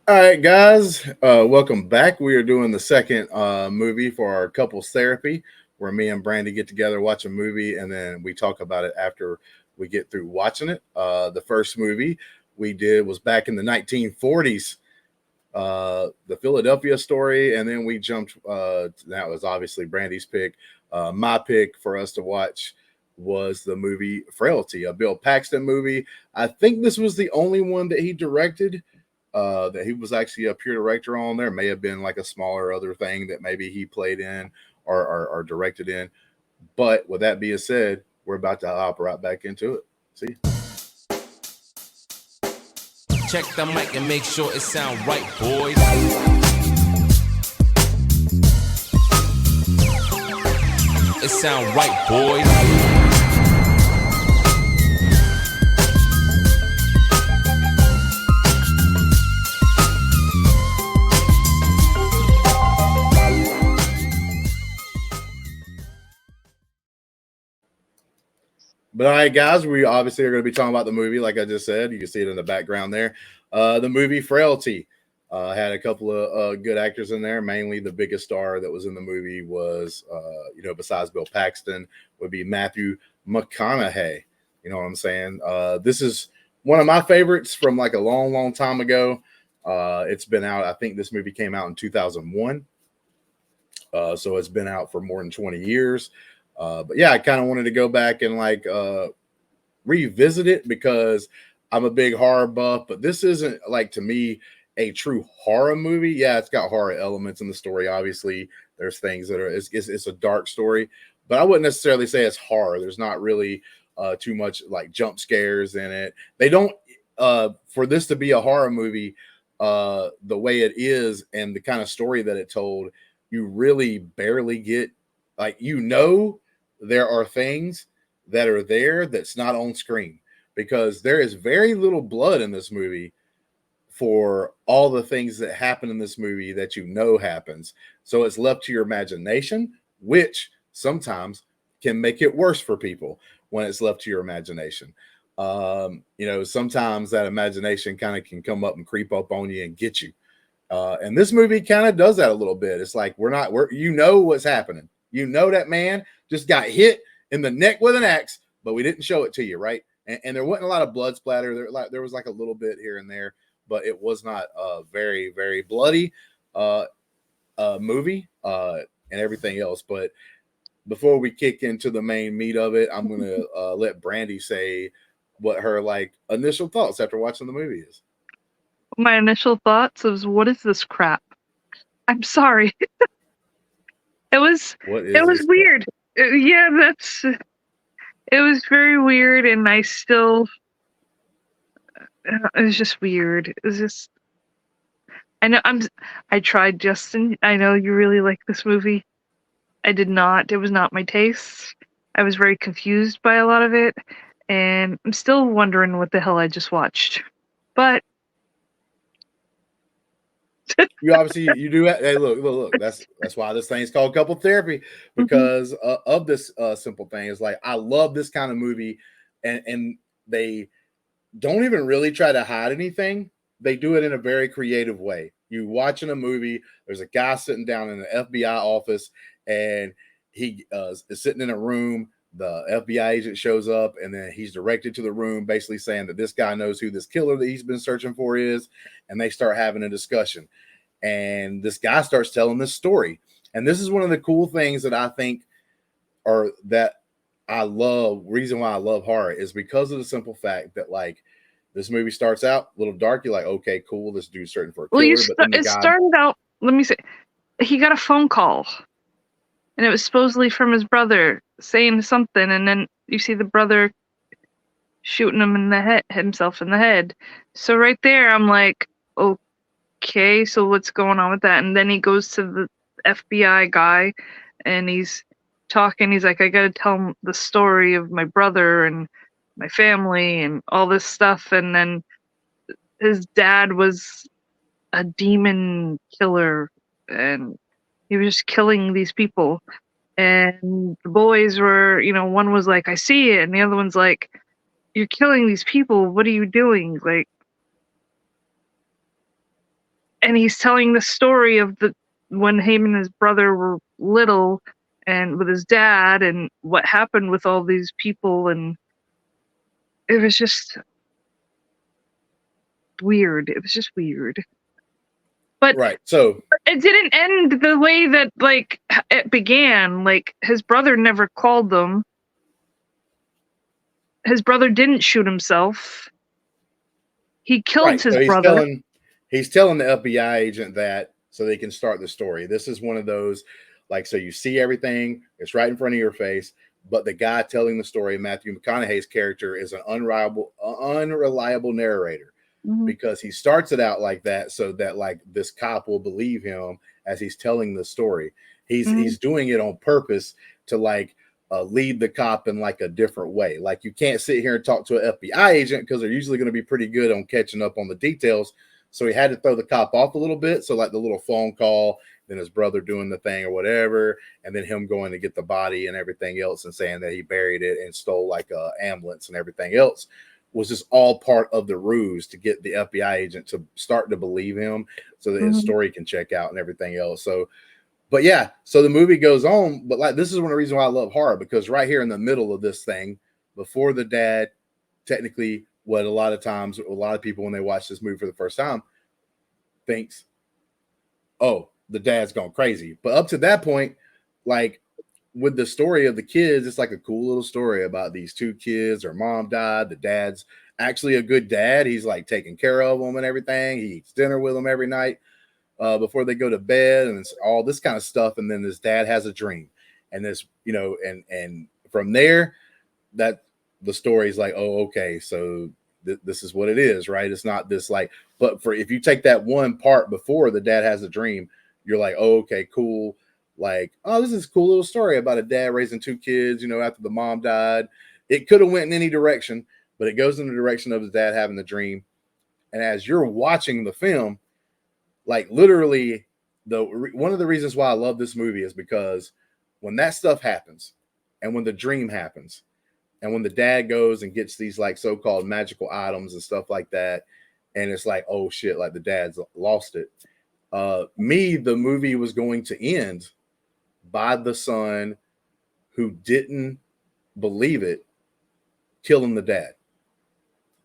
All right, guys, welcome back. We are doing the second movie for our couples therapy, where me and Brandi get together, watch a movie, and then we talk about it after we get through watching it. The first movie we did was back in the 1940s, the Philadelphia Story, and then we jumped. That was obviously Brandi's pick. My pick for us to watch was the movie Frailty, a Bill Paxton movie. I think this was the only one that he directed, that he was actually a pure director on. There may have been like a smaller other thing that maybe he played in or directed in. But with that being said, we're about to hop right back into it. See? Check the mic and make sure it sound right, boys. It sound right, boys. But all right, guys, we obviously are going to be talking about the movie, like I just said. You can see it in the background there. The movie Frailty had a couple of good actors in there. Mainly, the biggest star that was in the movie was, besides Bill Paxton, would be Matthew McConaughey. You know what I'm saying? This is one of my favorites from like a long, long time ago. It's been out. I think this movie came out in 2001. So it's been out for more than 20 years. But yeah, I kind of wanted to go back and like revisit it because I'm a big horror buff, but this isn't like to me a true horror movie. Yeah, it's got horror elements in the story. Obviously, there's things that are it's a dark story, but I wouldn't necessarily say it's horror. There's not really too much like jump scares in it. They don't for this to be a horror movie, the way it is and the kind of story that it told, you really barely get like there are things that are there that's not on screen because there is very little blood in this movie for all the things that happen in this movie that happens. So it's left to your imagination, which sometimes can make it worse for people when it's left to your imagination. Sometimes that imagination kind of can come up and creep up on you and get you. And this movie kind of does that a little bit. It's like what's happening. You know that man just got hit in the neck with an axe, but we didn't show it to you, right? And there wasn't a lot of blood splatter. There was like a little bit here and there, but it was not a very, very bloody movie and everything else. But before we kick into the main meat of it, I'm going to let Brandi say what her like initial thoughts after watching the movie is. My initial thoughts was, what is this crap? I'm sorry. It was weird. It was very weird, and it was just weird. It was just, I tried, Justin. I know you really like this movie. I did not. It was not my taste. I was very confused by a lot of it, and I'm still wondering what the hell I just watched. But you do. Hey, look. That's why this thing is called couple therapy, because of this simple thing. It's like I love this kind of movie, and they don't even really try to hide anything. They do it in a very creative way. You watching a movie, there's a guy sitting down in the FBI office, and he is sitting in a room. The FBI agent shows up, and then he's directed to the room, basically saying that this guy knows who this killer that he's been searching for is, and they start having a discussion. And this guy starts telling this story. And this is one of the cool things that I think that I love. Reason why I love horror is because of the simple fact that like this movie starts out a little dark. You're like, okay, cool. This dude's searching for a killer. It started out, let me say, he got a phone call. And it was supposedly from his brother saying something, and then you see the brother shooting him himself in the head. So right there, I'm like, okay, so what's going on with that? And then he goes to the FBI guy, and he's talking. He's like, I got to tell him the story of my brother and my family and all this stuff. And then his dad was a demon killer, and he was just killing these people. And the boys were, one was like, I see it. And the other one's like, you're killing these people. What are you doing? Like, and he's telling the story of when him and his brother were little, and with his dad, and what happened with all these people, and it was just weird. It was just weird. But Right. So it didn't end the way that like it began. Like his brother never called them. His brother didn't shoot himself. He killed his so brother. he's telling the FBI agent that so they can start the story. This is one of those, like, so you see everything, it's right in front of your face, but the guy telling the story, Matthew McConaughey's character, is an unreliable narrator. Mhm. Because he starts it out like that so that like this cop will believe him as he's telling the story. He's doing it on purpose to like lead the cop in like a different way. Like you can't sit here and talk to an FBI agent because they're usually going to be pretty good on catching up on the details. So he had to throw the cop off a little bit. So like the little phone call, then his brother doing the thing or whatever, and then him going to get the body and everything else and saying that he buried it and stole like a ambulance and everything else was just all part of the ruse to get the FBI agent to start to believe him so that his story can check out and everything else. So, but yeah, so the movie goes on, but like this is one of the reasons why I love horror, because right here in the middle of this thing, before the dad, technically what a lot of times, a lot of people when they watch this movie for the first time thinks, oh, the dad's gone crazy. But up to that point, like with the story of the kids, it's like a cool little story about these two kids. Their mom died. The dad's actually a good dad. He's like taking care of them and everything. He eats dinner with them every night before they go to bed, and it's all this kind of stuff. And then this dad has a dream, and this, you know, and from there, that the story's like, oh, okay, so this is what it is, right? It's not this like, but for if you take that one part before the dad has a dream, you're like, oh, okay, cool. Like, oh, this is a cool little story about a dad raising two kids, you know, after the mom died. It could have went in any direction, but it goes in the direction of his dad having the dream. And as you're watching the film, like literally one of the reasons why I love this movie is because when that stuff happens and when the dream happens and when the dad goes and gets these like so-called magical items and stuff like that, and it's like, oh shit, like the dad's lost it. The movie was going to end by the son who didn't believe it killing the dad.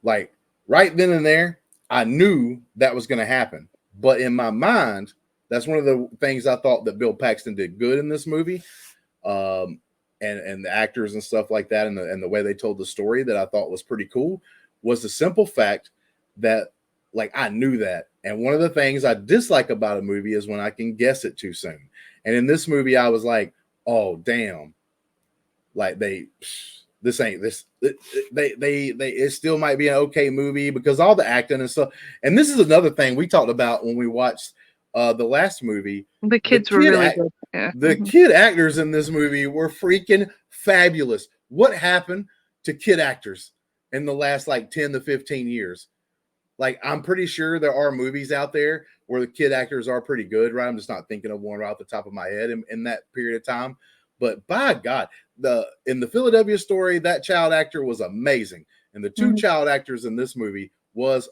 Like right then and there, I knew that was going to happen. But in my mind, that's one of the things I thought that Bill Paxton did good in this movie. And the actors and stuff like that, and the way they told the story that I thought was pretty cool, was the simple fact that like I knew that. And one of the things I dislike about a movie is when I can guess it too soon. And in this movie, I was like, oh damn, like this ain't this. It still might be an okay movie because all the acting and stuff. And this is another thing we talked about when we watched the last movie. The kids were really good. Yeah. The kid actors in this movie were freaking fabulous. What happened to kid actors in the last like 10 to 15 years? Like, I'm pretty sure there are movies out there where the kid actors are pretty good, right? I'm just not thinking of one right off the top of my head in that period of time. But by God, in the Philadelphia Story, that child actor was amazing. And the two child actors in this movie was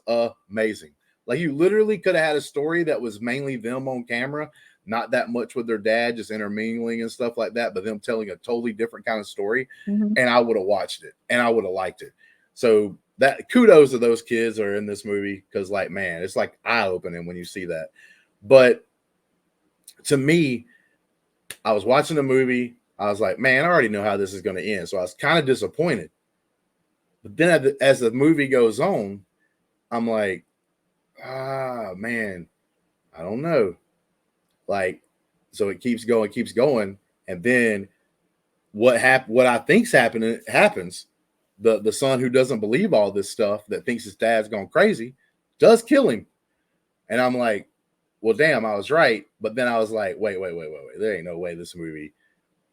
amazing. Like, you literally could have had a story that was mainly them on camera, not that much with their dad, just intermingling and stuff like that, but them telling a totally different kind of story. And I would have watched it and I would have liked it. So that kudos to those kids are in this movie, because like, man, it's like eye-opening when you see that. But to me, I was watching the movie, I was like, man, I already know how this is going to end. So I was kind of disappointed. But then as the movie goes on, I'm like, man, I don't know. Like, so it keeps going. And then what I think's happening happens. The son who doesn't believe all this stuff, that thinks his dad's gone crazy, does kill him. And I'm like, well, damn, I was right. But then I was like, wait. There ain't no way this movie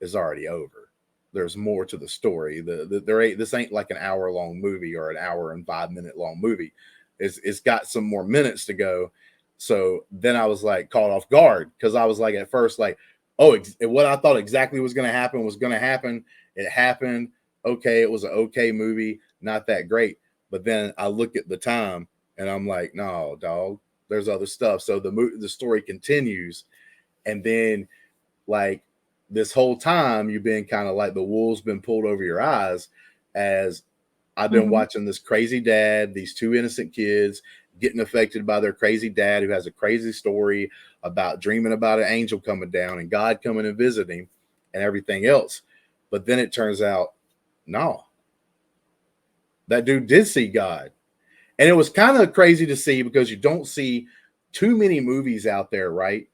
is already over. There's more to the story. This ain't like an hour-long movie or an hour and 5 minute long movie. It's got some more minutes to go. So then I was like caught off guard, because I was like at first like, oh, what I thought exactly was going to happen was going to happen. It happened. Okay, it was an okay movie, not that great. But then I look at the time and I'm like, no, dog, there's other stuff. So the story continues, and then like this whole time you've been kind of like the wool's been pulled over your eyes as I've been watching this crazy dad, these two innocent kids getting affected by their crazy dad who has a crazy story about dreaming about an angel coming down and God coming and visiting and everything else. But then it turns out, no, that dude did see God. And it was kind of crazy to see because you don't see too many movies out there, right,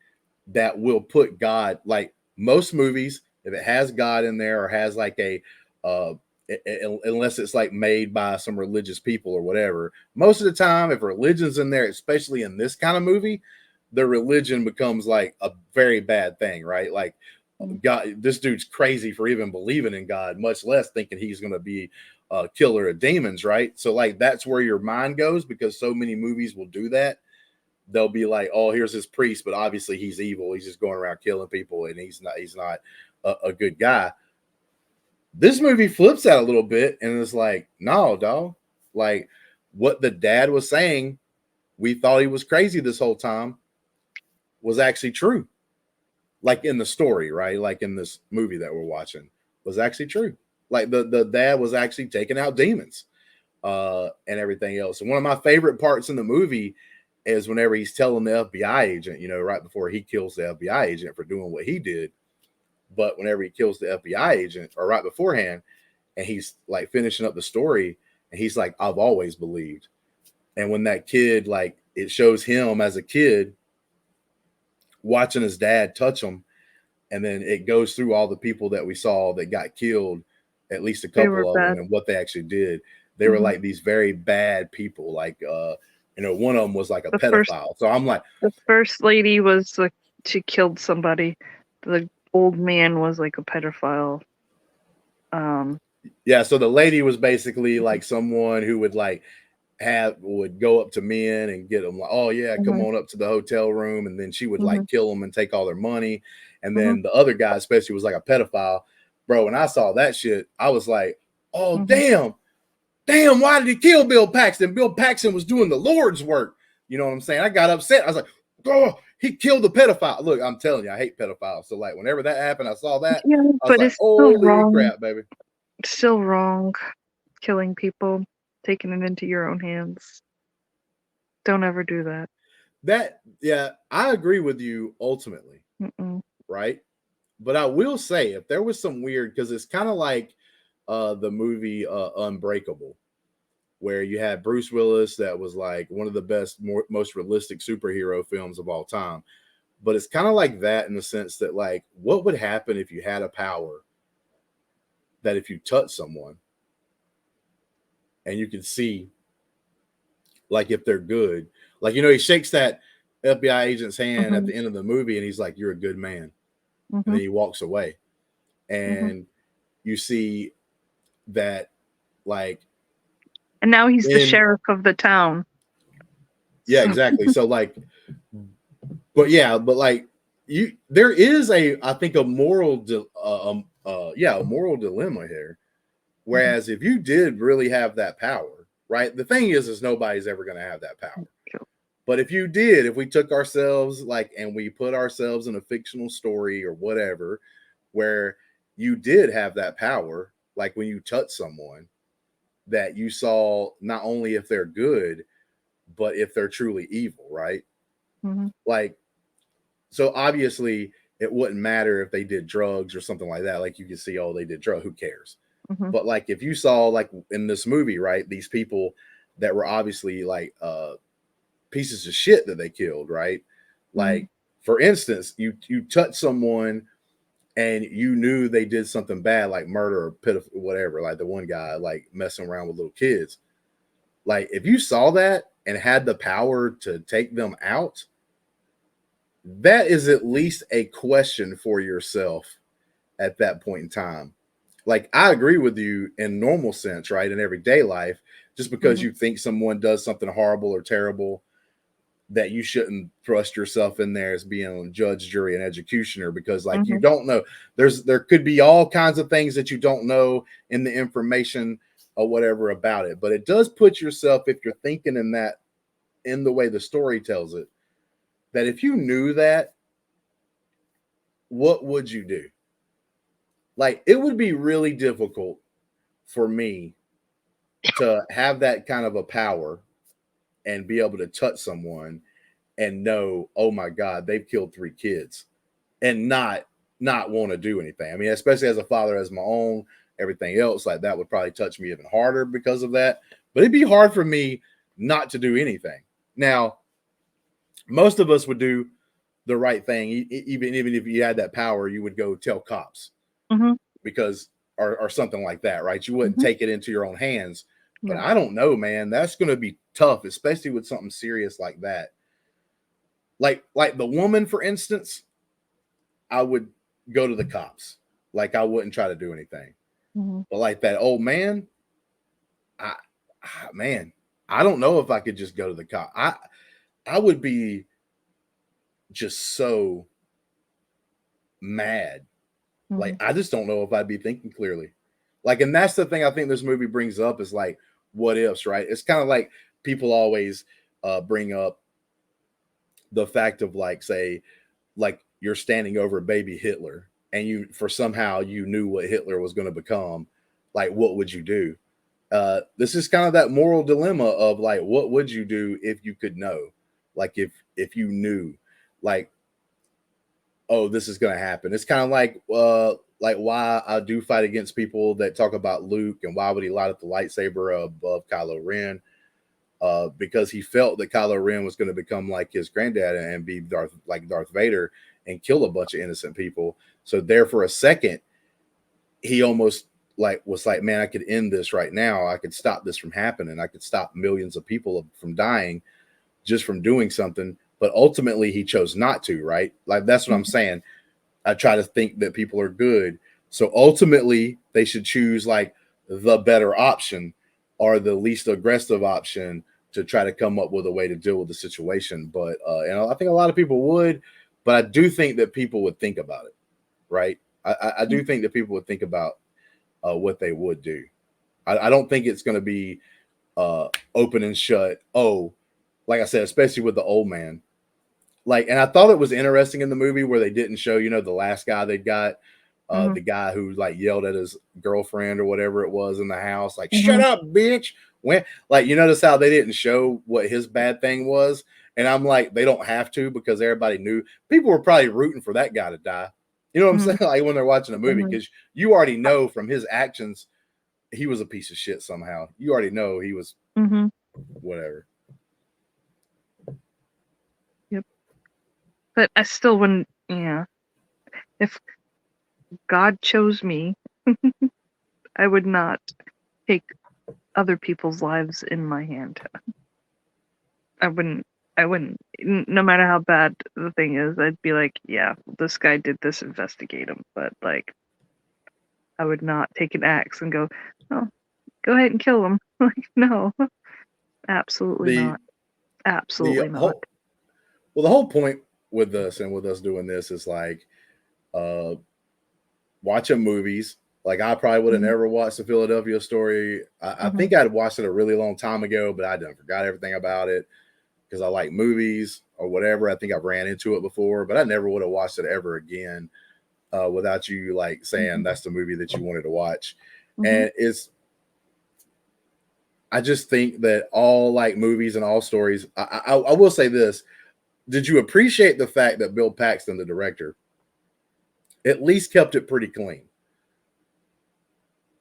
that will put God, like most movies, if it has God in there or has like a, unless it's like made by some religious people or whatever, most of the time, if religion's in there, especially in this kind of movie, the religion becomes like a very bad thing, right? Like, God, this dude's crazy for even believing in God, much less thinking he's going to be a killer of demons, right? So like that's where your mind goes because so many movies will do that. They'll be like, oh, here's this priest, but obviously he's evil. He's just going around killing people and he's not a good guy. This movie flips that a little bit and it's like, no, dog. Like what the dad was saying, we thought he was crazy this whole time, was actually true. Like in the story, right? Like in this movie that we're watching was actually true. Like the dad was actually taking out demons and everything else. And one of my favorite parts in the movie is whenever he's telling the FBI agent, you know, right before he kills the FBI agent for doing what he did. But whenever he kills the FBI agent or right beforehand, and he's like finishing up the story and he's like, I've always believed. And when that kid, like it shows him as a kid watching his dad touch him. And then it goes through all the people that we saw that got killed, at least a couple of them, and what they actually did. They were like these very bad people. Like, you know, one of them was like a pedophile. So I'm like, the first lady was like, she killed somebody. The old man was like a pedophile. Yeah. So the lady was basically like someone who would like would go up to men and get them like, oh yeah, come on up to the hotel room. And then she would like kill them and take all their money. And then the other guy, especially, was like a pedophile. Bro, when I saw that shit, I was like, oh, damn, why did he kill Bill Paxton? Bill Paxton was doing the Lord's work. You know what I'm saying? I got upset. I was like, oh, he killed the pedophile. Look, I'm telling you, I hate pedophiles. So like whenever that happened, I saw that. Yeah, I was like, holy crap, baby. It's still wrong. Killing people, taking it into your own hands. Don't ever do that. Yeah, I agree with you ultimately. Right? But I will say, if there was some weird, because it's kind of like the movie Unbreakable, where you had Bruce Willis, that was like one of the best, most realistic superhero films of all time. But it's kind of like that in the sense that, like, what would happen if you had a power that if you touch someone and you can see, like, if they're good, like, you know, he shakes that FBI agent's hand at the end of the movie and he's like, you're a good man. And then he walks away and you see that, like, and now he's the sheriff of the town. Yeah, exactly. So like, but like there is I think a moral dilemma here. Whereas if you did really have that power, right? The thing is nobody's ever going to have that power. But if you did, if we took ourselves and we put ourselves in a fictional story or whatever, where you did have that power, like when you touch someone, that you saw not only if they're good, but if they're truly evil, right? Like, so obviously it wouldn't matter if they did drugs or something like that. Like you can see, oh, they did drugs, who cares? But like if you saw, like in this movie, right, these people that were obviously like pieces of shit that they killed, right? Like, for instance, you touch someone and you knew they did something bad, like murder or pitiful, whatever, like the one guy like messing around with little kids. Like if you saw that and had the power to take them out, that is at least a question for yourself at that point in time. Like, I agree with you in normal sense, right? In everyday life, just because you think someone does something horrible or terrible, that you shouldn't thrust yourself in there as being judge, jury, and executioner, because like you don't know. There could be all kinds of things that you don't know in the information or whatever about it. But it does put yourself, if you're thinking in that in the way the story tells it, that if you knew that, what would you do? Like, it would be really difficult for me to have that kind of a power and be able to touch someone and know, oh my God, they've killed 3 kids, and not want to do anything. I mean, especially as a father, as my own, everything else, like that would probably touch me even harder because of that. But it'd be hard for me not to do anything. Now, most of us would do the right thing. Even if you had that power, you would go tell cops because, or something like that, right? You wouldn't take it into your own hands. But I don't know, man. That's going to be tough, especially with something serious like that. Like the woman, for instance, I would go to the cops. Like, I wouldn't try to do anything. But like that old man, I don't know if I could just go to the cop. I would be just so mad. Like, I just don't know if I'd be thinking clearly. Like, and that's the thing I think this movie brings up is like, what ifs, right? It's kind of like people always bring up the fact of, like, say, like, you're standing over baby Hitler and you somehow you knew what Hitler was going to become. Like, what would you do? This is kind of that moral dilemma of, like, what would you do if you could know? Like, if you knew, like, oh, this is going to happen. It's kind of like why I do fight against people that talk about Luke and why would he light up the lightsaber above Kylo Ren? Because he felt that Kylo Ren was going to become like his granddad and be Darth Vader and kill a bunch of innocent people. So there, for a second, he almost was like, man, I could end this right now. I could stop this from happening. I could stop millions of people from dying just from doing something. But ultimately, he chose not to, right? Like, that's what I'm saying. I try to think that people are good. So ultimately, they should choose like the better option or the least aggressive option to try to come up with a way to deal with the situation. But and I think a lot of people would, but I do think that people would think about it, right? I do think that people would think about what they would do. I don't think it's going to be open and shut. Oh, like I said, especially with the old man. Like, and I thought it was interesting in the movie where they didn't show, the last guy they got, the guy who like yelled at his girlfriend or whatever it was in the house, like, shut up, bitch. When, like, you notice how they didn't show what his bad thing was. And I'm like, they don't have to, because everybody knew. People were probably rooting for that guy to die. You know what I'm saying? Like, when they're watching a movie, because you already know from his actions, he was a piece of shit somehow. You already know he was whatever. But I still wouldn't, if God chose me, I would not take other people's lives in my hand. I wouldn't, no matter how bad the thing is, I'd be like, yeah, this guy did this, investigate him. But like, I would not take an axe and go, oh, go ahead and kill him. Like, no, absolutely not. Absolutely not. Well, the whole point with us and with us doing this is like watching movies. Like, I probably would have never watched the Philadelphia Story. I think I'd watched it a really long time ago, but I done forgot everything about it because I like movies or whatever. I think I've ran into it before, but I never would have watched it ever again without you like saying that's the movie that you wanted to watch. And I just think that all like movies and all stories, I will say this. Did you appreciate the fact that Bill Paxton, the director, at least kept it pretty clean?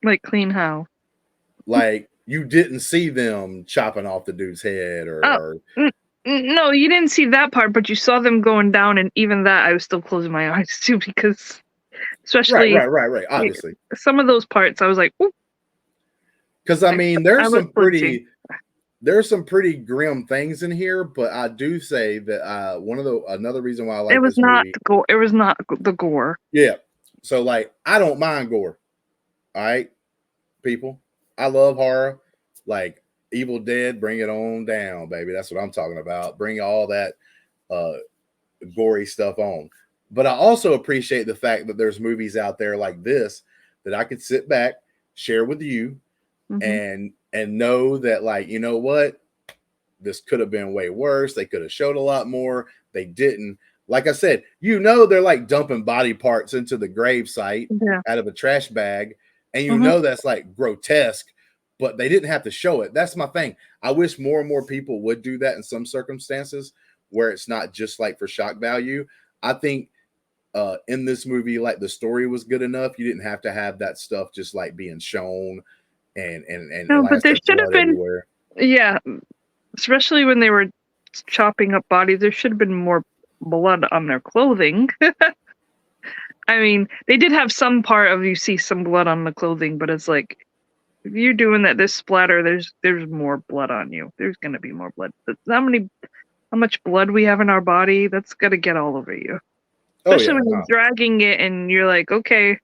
Like, clean how? Like, you didn't see them chopping off the dude's head or no, you didn't see that part, but you saw them going down, and even that I was still closing my eyes to, because especially right. Obviously, some of those parts I was like, because I mean, there's some pretty grim things in here, but I do say that another reason why I like this movie, it was not the gore. Yeah, so like, I don't mind gore. All right, people, I love horror. Like Evil Dead, bring it on down, baby. That's what I'm talking about. Bring all that gory stuff on. But I also appreciate the fact that there's movies out there like this that I could sit back, share with you, and know that, like, you know what? this could have been way worse. They could have showed a lot more. They didn't. Like I said, they're like dumping body parts into the grave site out of a trash bag. And that's like grotesque, but they didn't have to show it. That's my thing. I wish more and more people would do that in some circumstances where it's not just like for shock value. I think in this movie, like the story was good enough. You didn't have to have that stuff just like being shown and no, like but there should have been everywhere. Yeah, especially when they were chopping up bodies, there should have been more blood on their clothing. I mean, they did have some part of you see some blood on the clothing, but it's like if you're doing that, this splatter, there's more blood on you. There's gonna be more blood. How much blood we have in our body, that's gonna get all over you. Especially when you're dragging it and you're like, okay,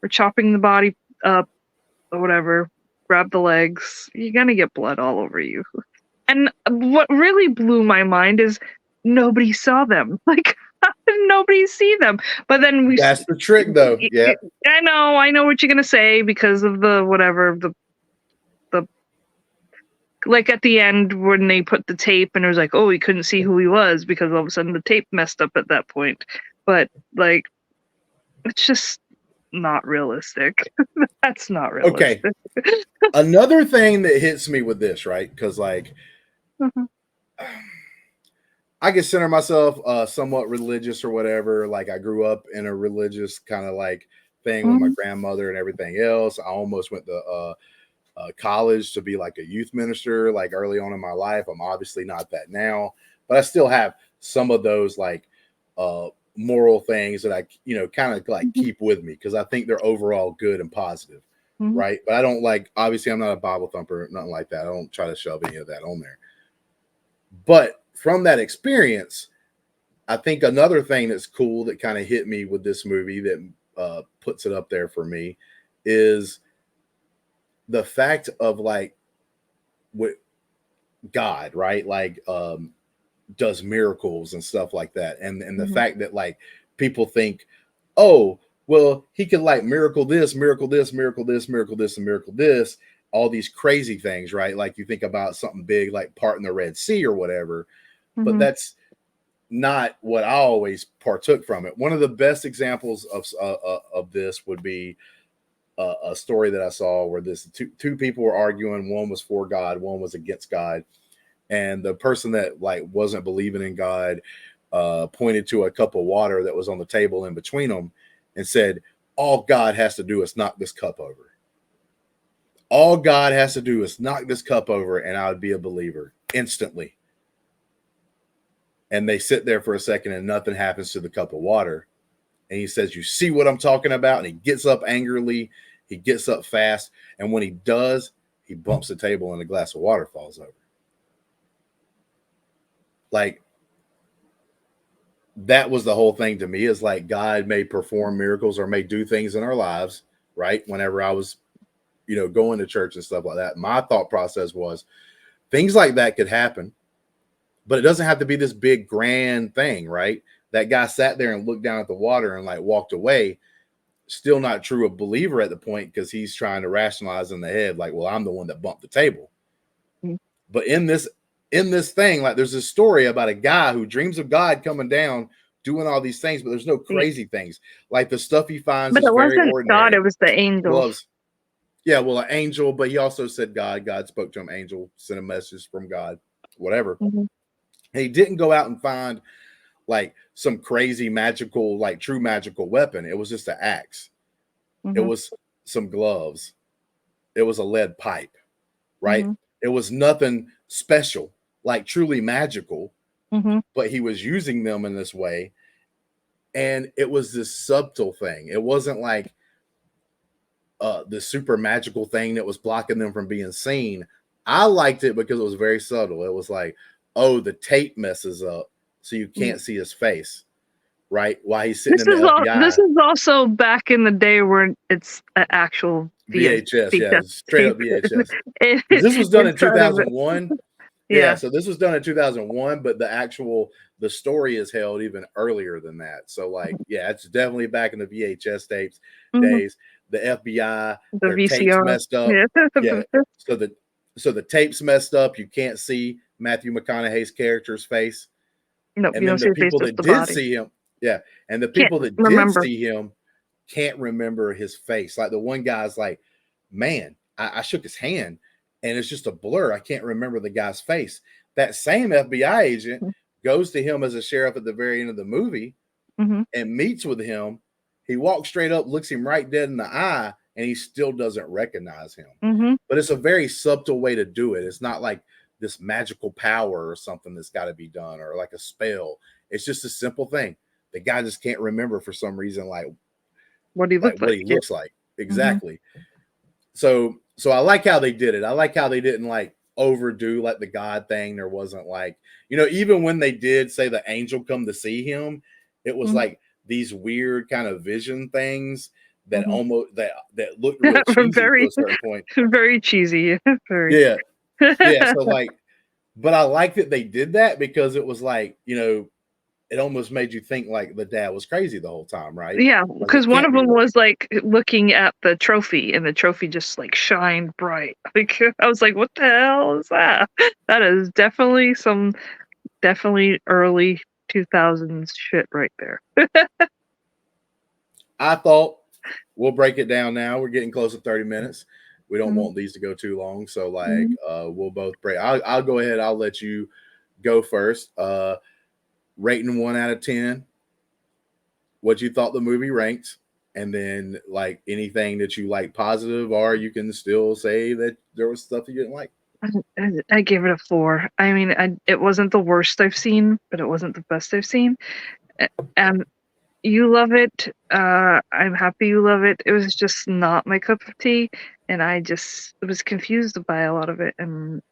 we're chopping the body up or whatever, grab the legs, you're gonna get blood all over you. And what really blew my mind is nobody saw them. Like, how did nobody see them? But then that's the trick, though. Yeah, I know what you're gonna say because of the whatever the like at the end when they put the tape and it was like, oh, we couldn't see who he was because all of a sudden the tape messed up at that point. But like, it's just not realistic. That's not realistic. Okay. Another thing that hits me with this, right? Because like, I consider myself somewhat religious or whatever. Like I grew up in a religious kind of like thing with my grandmother and everything else. I almost went to college to be like a youth minister, like early on in my life. I'm obviously not that now, but I still have some of those like moral things that I, kind of like keep with me because I think they're overall good and positive, right? But I don't like, obviously I'm not a Bible thumper, nothing like that. I don't try to shove any of that on there. But from that experience, I think another thing that's cool that kind of hit me with this movie that puts it up there for me is the fact of like what God, right? Like does miracles and stuff like that. And the fact that like people think, oh, well, he can like miracle this, miracle this, miracle this, miracle this, and miracle this, all these crazy things, right? Like you think about something big like parting the Red Sea or whatever, but that's not what I always partook from it. One of the best examples of this would be a story that I saw where this two people were arguing. One was for God, one was against God. And the person that like wasn't believing in God pointed to a cup of water that was on the table in between them and said, all God has to do is knock this cup over. All God has to do is knock this cup over and I would be a believer instantly. And they sit there for a second and nothing happens to the cup of water. And he says, you see what I'm talking about? And he gets up angrily. He gets up fast. And when he does, he bumps the table and a glass of water falls over. Like, that was the whole thing to me, is like God may perform miracles or may do things in our lives, right? Whenever I was, going to church and stuff like that, my thought process was things like that could happen, but it doesn't have to be this big grand thing, right? That guy sat there and looked down at the water and like walked away. Still not true a believer at the point because he's trying to rationalize in the head, like, well, I'm the one that bumped the table. But in this thing, like there's this story about a guy who dreams of God coming down, doing all these things, but there's no crazy things. Like the stuff he finds but is it very wasn't ordinary. God, it was the angels. Yeah, well, an angel, but he also said God. God spoke to him, angel, sent a message from God, whatever. And he didn't go out and find like some crazy magical, like true magical weapon. It was just an axe. It was some gloves. It was a lead pipe, right? It was nothing special, like truly magical, but he was using them in this way. And it was this subtle thing. It wasn't like the super magical thing that was blocking them from being seen. I liked it because it was very subtle. It was like, oh, the tape messes up, so you can't see his face, right? While he's sitting in the FBI. This is also back in the day where it's an actual VHS, yeah, straight up VHS. This was done in 2001. Yeah, so this was done in 2001, but the story is held even earlier than that. So like, yeah, it's definitely back in the VHS tapes days. The FBI, their tapes messed up. Yeah. So the tapes messed up. You can't see Matthew McConaughey's character's face. Nope, And you then don't see the the face, people just that the did body. see him, yeah, and the Can't people that remember. did see him can't remember his face. Like the one guy's like, man, I shook his hand and it's just a blur. I can't remember the guy's face. That same FBI agent goes to him as a sheriff at the very end of the movie Mm-hmm. and meets with him. He walks straight up, looks him right dead in the eye, and he still doesn't recognize him. Mm-hmm. But it's a very subtle way to do it. It's not like this magical power or something that's got to be done or like a spell. It's just a simple thing. The guy just can't remember for some reason, like What do you look what like? he looks like. Exactly. So I like how they did it. I like how they didn't like overdo like the God thing. There wasn't like, even when they did say the angel come to see him, it was like these weird kind of vision things that almost that looked real cheesy Very, to a certain point. very cheesy. Very. Yeah. Yeah. So like, but I like that they did that because it was like, it almost made you think like the dad was crazy the whole time, right? Yeah, Like, because it one can't of be them real. was like looking at the trophy, and the trophy just like shined bright. Like I was like, "What the hell is that?" That is definitely early 2000s shit right there. I thought we'll break it down now. We're getting close to 30 minutes. We don't Mhm. want these to go too long. So like we'll both break. I'll go ahead. I'll let you go first. Rating 1 out of 10. What you thought the movie ranked, and then like anything that you like positive, or you can still say that there was stuff that you didn't like. I gave it a 4. I mean, it wasn't the worst I've seen, but it wasn't the best I've seen. And you love it. I'm happy you love it. It was just not my cup of tea, and I just was confused by a lot of it, and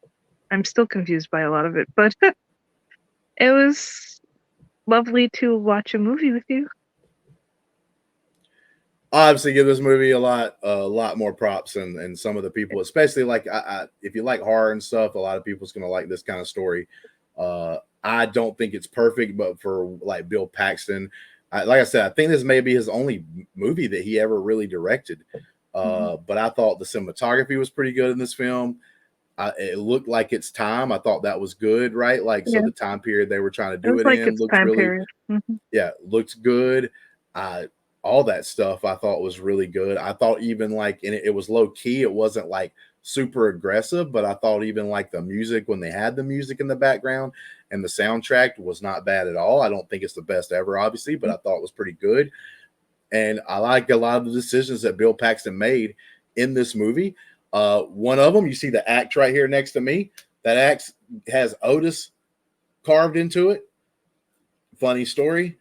I'm still confused by a lot of it. But it was lovely to watch a movie with you. Obviously give this movie a lot more props and some of the people, especially like if you like horror and stuff, a lot of people's gonna like this kind of story. I don't think it's perfect, but for like Bill Paxton, like I said, I think this may be his only movie that he ever really directed. But I thought the cinematography was pretty good in this film. It looked like its time. I thought that was good, right? Like, so the time period they were trying to It do was it like in its looked time really, period. looked good. All that stuff I thought was really good. I thought even like, and it was low key. It wasn't like super aggressive, but I thought even like the music, when they had the music in the background and the soundtrack, was not bad at all. I don't think it's the best ever, obviously, but I thought it was pretty good. And I like a lot of the decisions that Bill Paxton made in this movie. One of them, you see the axe right here next to me. That axe has Otis carved into it. Funny story.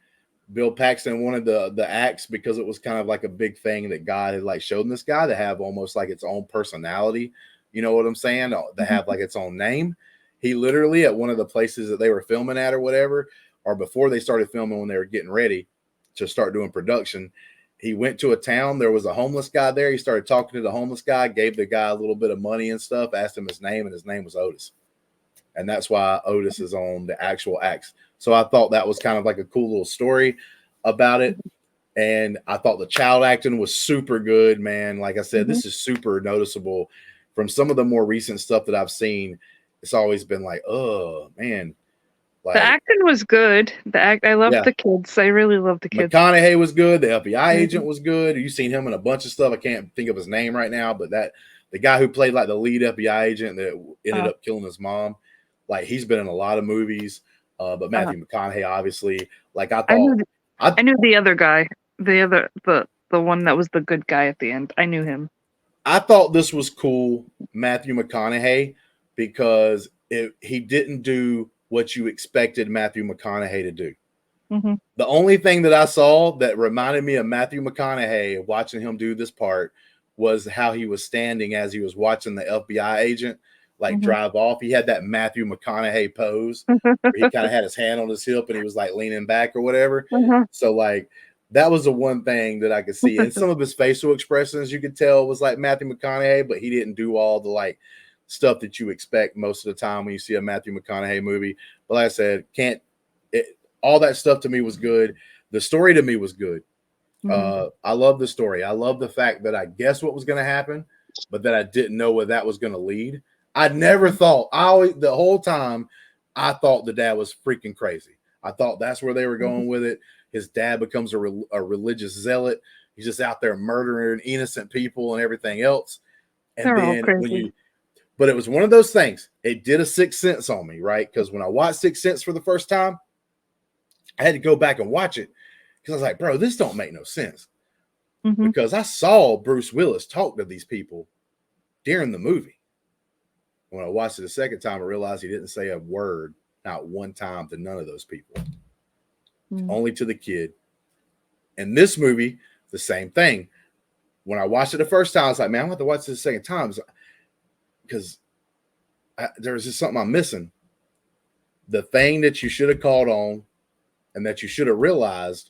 Bill Paxton wanted the axe because it was kind of like a big thing that God had like shown this guy to have almost like its own personality. You know what I'm saying? To have like its own name. He literally, at one of the places that they were filming at or whatever, or before they started filming, when they were getting ready to start doing production, he went to a town. There was a homeless guy there. He started talking to the homeless guy, gave the guy a little bit of money and stuff, asked him his name, and his name was Otis. And that's why Otis is on the actual axe. So I thought that was kind of like a cool little story about it. And I thought the child acting was super good, man. Like I said, this is super noticeable from some of the more recent stuff that I've seen. It's always been like, oh man, like The acting was good. I loved the kids. I really loved the kids. McConaughey was good. The FBI agent was good. You've seen him in a bunch of stuff. I can't think of his name right now, but the guy who played like the lead FBI agent that ended up killing his mom, like he's been in a lot of movies. But Matthew McConaughey, obviously, like I knew the other guy, the one that was the good guy at the end. I knew him. I thought this was cool, Matthew McConaughey, because he didn't do what you expected Matthew McConaughey to do. The only thing that I saw that reminded me of Matthew McConaughey watching him do this part was how he was standing as he was watching the FBI agent like drive off. He had that Matthew McConaughey pose where he kind of had his hand on his hip and he was like leaning back or whatever. So like that was the one thing that I could see. And some of his facial expressions you could tell was like Matthew McConaughey, but he didn't do all the like stuff that you expect most of the time when you see a Matthew McConaughey movie. But like I said, all that stuff to me was good. The story to me was good. I love the story. I love the fact that I guessed what was going to happen, but that I didn't know where that was going to lead. I never thought. The whole time I thought the dad was freaking crazy. I thought that's where they were going with it. His dad becomes a religious zealot. He's just out there murdering innocent people and everything else. And They're all then crazy. but it was one of those things. It did a Sixth Sense on me, right? Because when I watched Sixth Sense for the first time, I had to go back and watch it because I was like, bro, this don't make no sense. Mm-hmm. Because I saw Bruce Willis talk to these people during the movie. When I watched it the second time, I realized he didn't say a word, not one time, to none of those people. Only to the kid. And this movie, the same thing. When I watched it the first time, I was like, man, I'm going to have to watch this the second time because there was just something I'm missing. The thing that you should have called on and that you should have realized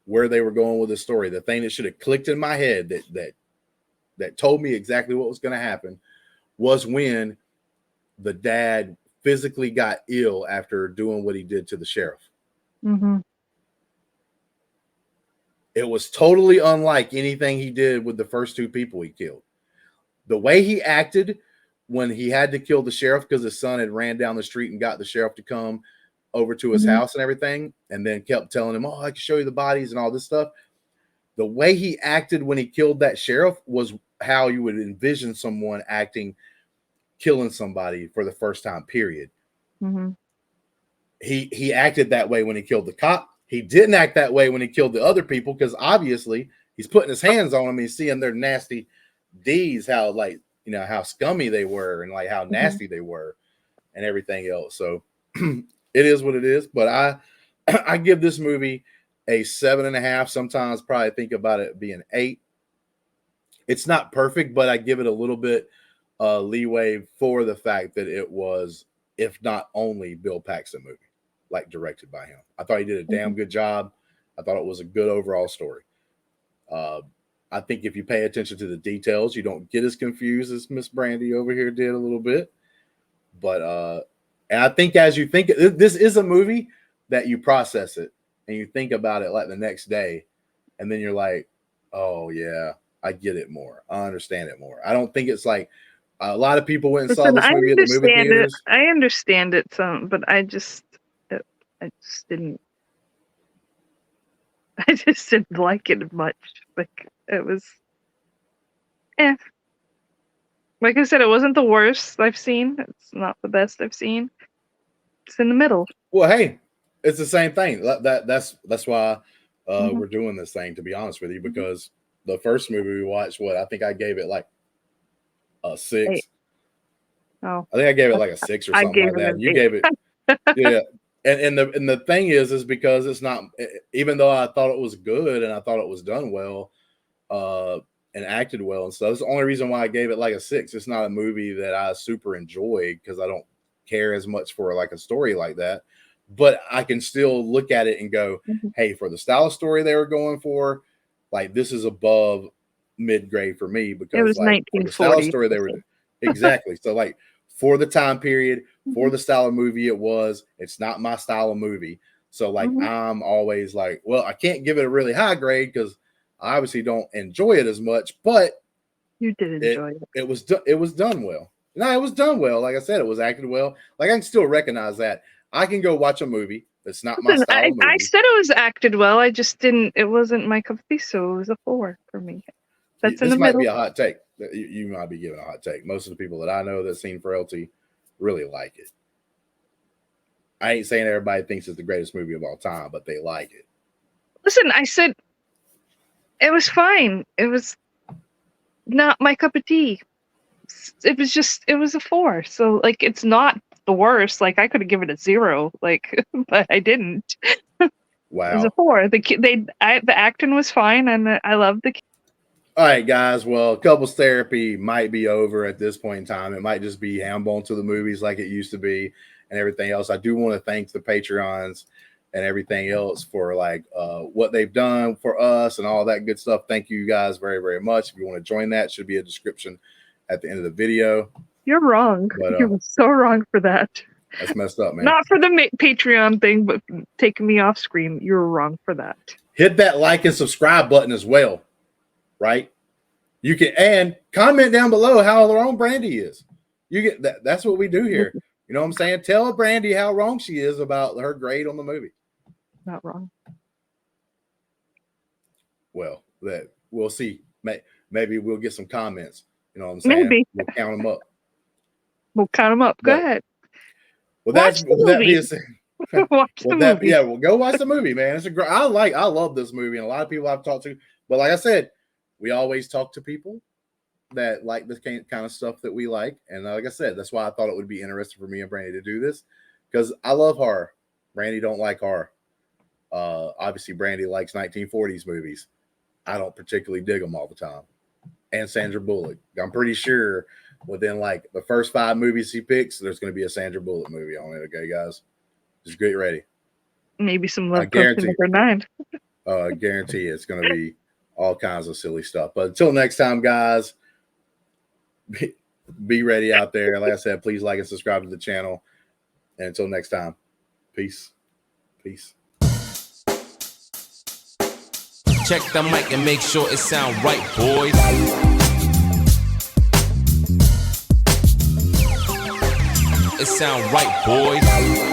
where they were going with the story, the thing that should have clicked in my head that told me exactly what was going to happen was when the dad physically got ill after doing what he did to the sheriff. Mm-hmm. It was totally unlike anything he did with the first two people he killed. The way he acted when he had to kill the sheriff because his son had ran down the street and got the sheriff to come over to his house and everything, and then kept telling him, oh, I can show you the bodies and all this stuff. The way he acted when he killed that sheriff was how you would envision someone acting, killing somebody for the first time, period. Mm-hmm. He acted that way when he killed the cop. He didn't act that way when he killed the other people because obviously he's putting his hands on them. He's seeing their nasty deeds, how how scummy they were and like how nasty they were and everything else. So it is what it is. But I give this movie a 7.5. Sometimes probably think about it being 8. It's not perfect, but I give it a little bit leeway for the fact that it was, if not only, Bill Paxton movie, like directed by him. I thought he did a damn good job. I thought it was a good overall story. I think if you pay attention to the details, you don't get as confused as Miss Brandi over here did a little bit. But and I think as you think, this is a movie that you process it and you think about it like the next day, and then you're like, oh yeah, I get it more. I understand it more. I don't think it's like a lot of people went and saw this movie at the movie theaters. I understand it some, but I just didn't like it much. Like it was like I said, it wasn't the worst I've seen. It's not the best I've seen. It's in the middle. Well, hey, it's the same thing. That's why we're doing this thing, to be honest with you, because the first movie we watched, I think I gave it like a 6. 8. Oh, I think I gave it like a 6 or something like that. And you gave it, yeah. And the thing is because it's not, even though I thought it was good and I thought it was done well, and acted well and stuff. That's the only reason why I gave it like a 6. It's not a movie that I super enjoy because I don't care as much for like a story like that. But I can still look at it and go, hey, for the style of story they were going for, like this is above mid-grade for me because it was like for the style of story they were exactly. So like for the time period, for the style of movie it's not my style of movie. So like I'm always like, well, I can't give it a really high grade because I obviously don't enjoy it as much, but you did enjoy it. It was done well. No, it was done well. Like I said, it was acted well. Like I can still recognize that. I can go watch a movie that's not my style of movie. I said it was acted well. I just didn't. It wasn't my cup of tea, so it was a 4 for me. That's in the middle. This might be a hot take. You might be giving a hot take. Most of the people that I know that seen Frailty really like it. I ain't saying everybody thinks it's the greatest movie of all time, but they like it. Listen, I said it was fine. It was not my cup of tea. It was a 4. So like, it's not the worst. Like I could have given it 0. Like, but I didn't. Wow. It was a 4. The acting was fine, and I loved the. All right, guys. Well, couples therapy might be over at this point in time. It might just be handball to the movies like it used to be and everything else. I do want to thank the Patreons and everything else for like what they've done for us and all that good stuff. Thank you guys very, very much. If you want to join that, should be a description at the end of the video. You're wrong. But, you're so wrong for that. That's messed up, man. Not for the Patreon thing, but taking me off screen. You're wrong for that. Hit that like and subscribe button as well, right? You can, and comment down below how wrong Brandi is. You get that. That's what we do here. You know what I'm saying? Tell Brandi how wrong she is about her grade on the movie. Not wrong. Well, that we'll see. Maybe we'll get some comments. You know what I'm saying? Maybe. We'll count them up. We'll count them up. Go ahead. Well, Watch the movie. Watch the movie. Yeah, well, go watch the movie, man. It's a great. I love this movie, and a lot of people I've talked to. But like I said, we always talk to people that like this kind of stuff that we like, and like I said, that's why I thought it would be interesting for me and Brandi to do this, because I love horror. Brandi don't like horror. Obviously, Brandi likes 1940s movies. I don't particularly dig them all the time. And Sandra Bullock. I'm pretty sure within like the first 5 movies he picks, there's going to be a Sandra Bullock movie on it. Okay, guys, just get ready. Maybe some Love Potion number 9. I guarantee it's going to be all kinds of silly stuff. But until next time, guys, be ready out there. Like I said, please like and subscribe to the channel. And until next time, peace. Peace. Check the mic and make sure it sound right, boys. It sound right, boys.